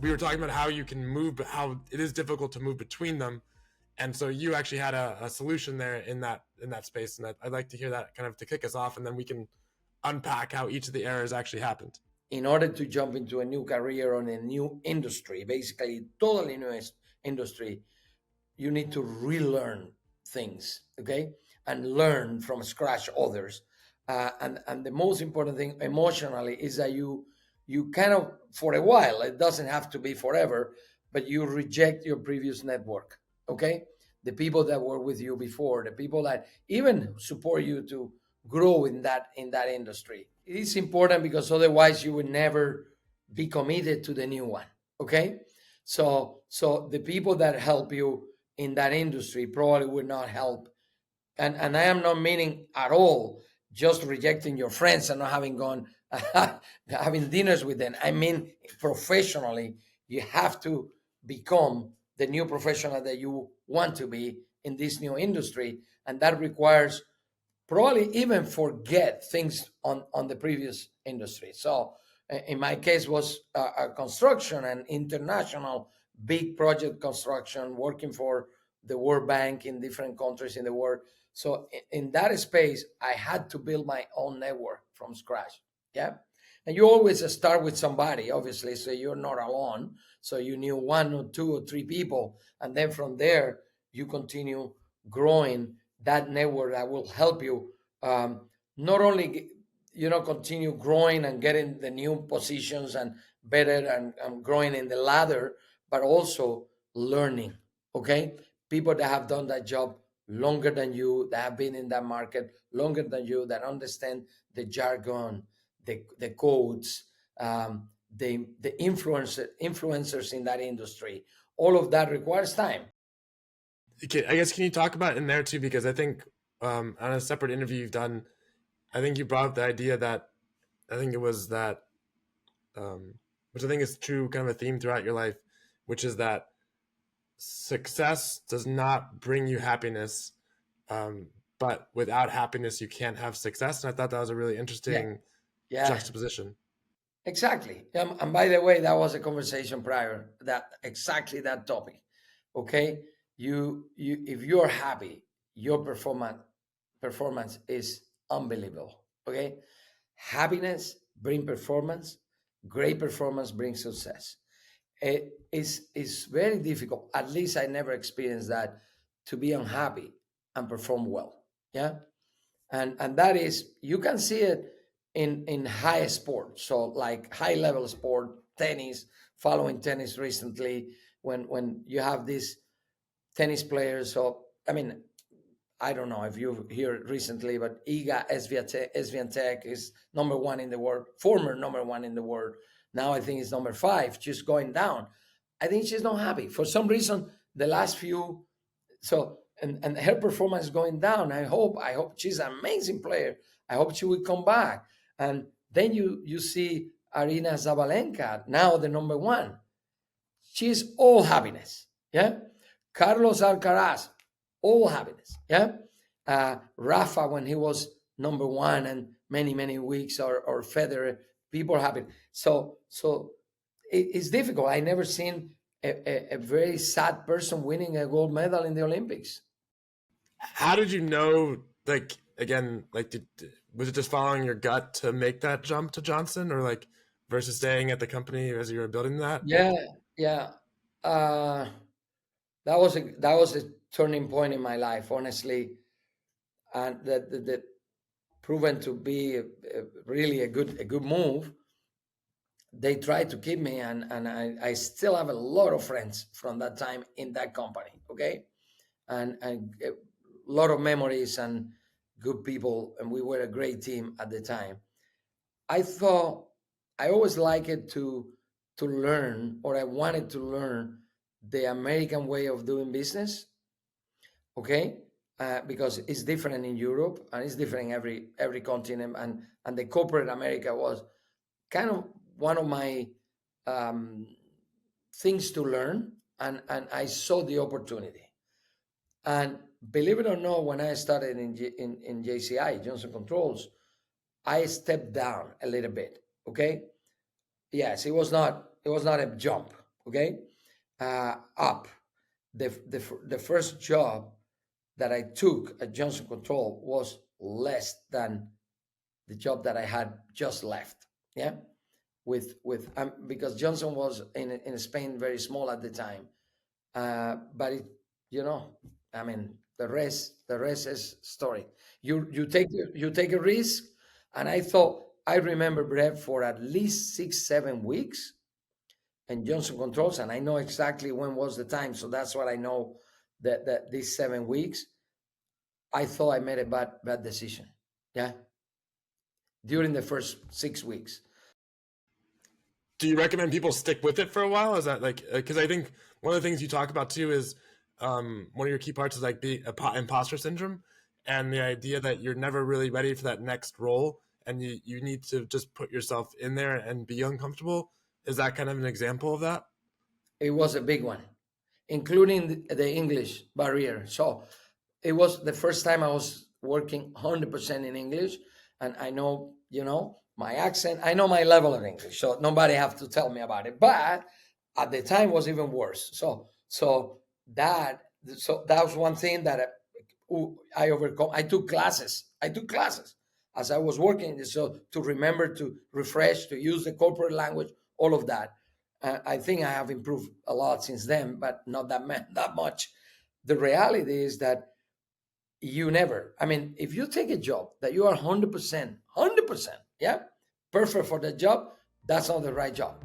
we were talking about how you can move, how it is difficult to move between them. And so you actually had a solution there in that space. And I'd like to hear that kind of to kick us off, and then we can unpack how each of the errors actually happened. In order to jump into a new career or a new industry, basically totally new industry, you need to relearn things, okay, and learn from scratch others. And the most important thing emotionally is that you kind of, for a while, it doesn't have to be forever, but you reject your previous network, okay, the people that were with you before, the people that even support you to grow in that industry. It's important because otherwise you would never be committed to the new one, okay. So the people that help you in that industry probably would not help. And I am not meaning at all just rejecting your friends and not having gone having dinners with them. I mean, professionally, you have to become the new professional that you want to be in this new industry. And that requires probably even forget things on the previous industry. So in my case was a construction and international big project construction, working for the World Bank in different countries in the world. So in that space, I had to build my own network from scratch. Yeah. And you always start with somebody, obviously, so you're not alone. So you knew one or two or three people. And then from there, you continue growing that network that will help you not only continue growing and getting the new positions and better and growing in the ladder, but also learning. Okay, people that have done that job longer than you, that have been in that market longer than you, that understand the jargon, the codes, the influencers in that industry. All of that requires time. Okay, I guess, can you talk about in there too? Because I think on a separate interview you've done, I think you brought up the idea that I think it was that, which I think is true, kind of a theme throughout your life, which is that success does not bring you happiness, but without happiness you can't have success. And I thought that was a really Yeah, interesting yeah, juxtaposition. exactly. And by the way, that was a conversation prior, that exactly that topic. Okay, you if you're happy, your performance is unbelievable. Okay, happiness brings performance. Great performance brings success. It is very difficult. At least I never experienced that, to be unhappy and perform well. Yeah, and that is, you can see it in high sport, so like high level sport, tennis, following tennis recently, when you have these tennis players. So I mean, I don't know if you heard recently, but Iga Swiatek is number one in the world, former number one in the world. Now I think it's number five, just going down. I think she's not happy for some reason. The last few, so and her performance is going down. I hope she's an amazing player. I hope she will come back. And then you see Arina Zabalenka, now the number one. She's all happiness. Yeah. Carlos Alcaraz, all happiness. Yeah. Rafa, when he was number one and many weeks, or Federer, people are happy. So it's difficult. I never seen a very sad person winning a gold medal in the Olympics. How did you know, like, again, like, was it just following your gut to make that jump to Johnson, or like versus staying at the company as you were building that? Yeah, yeah. Uh, that was a turning point in my life, honestly, and that proven to be really a good move. They tried to keep me, and I still have a lot of friends from that time in that company. Okay, and a lot of memories and good people, and we were a great team at the time. I thought I always liked it to learn, or I wanted to learn the American way of doing business. Okay, because it's different in Europe and it's different in every continent, and the corporate America was kind of one of my um, things to learn, and I saw the opportunity. And believe it or not, when I started in JCI, Johnson Controls, I stepped down a little bit. Okay, yes, it was not a jump. okay, up. The first job that I took at Johnson Control was less than the job that I had just left. Yeah, with because Johnson was in Spain very small at the time, but it, you know, I mean, the rest is story. You take a risk, and I remember Brett for at least 6 7 weeks and Johnson Controls, and I know exactly when was the time, so that's what I know, that these 7 weeks, I thought I made a bad decision. Yeah, during the first 6 weeks. Do you recommend people stick with it for a while? Is that like, because I think one of the things you talk about too is one of your key parts is like the imposter syndrome, and the idea that you're never really ready for that next role, and you need to just put yourself in there and be uncomfortable. Is that kind of an example of that? It was a big one, including the English barrier. So it was the first time I was working 100% in English, and I know, my accent, I know my level of English, so nobody have to tell me about it. But at the time was even worse. That so that was one thing that I overcome. I took classes as I was working, so to remember, to refresh, to use the corporate language, all of that. I think I have improved a lot since then, but not that much. The reality is that you never, I mean, if you take a job that you are 100%, 100%, yeah, perfect for the job, that's not the right job.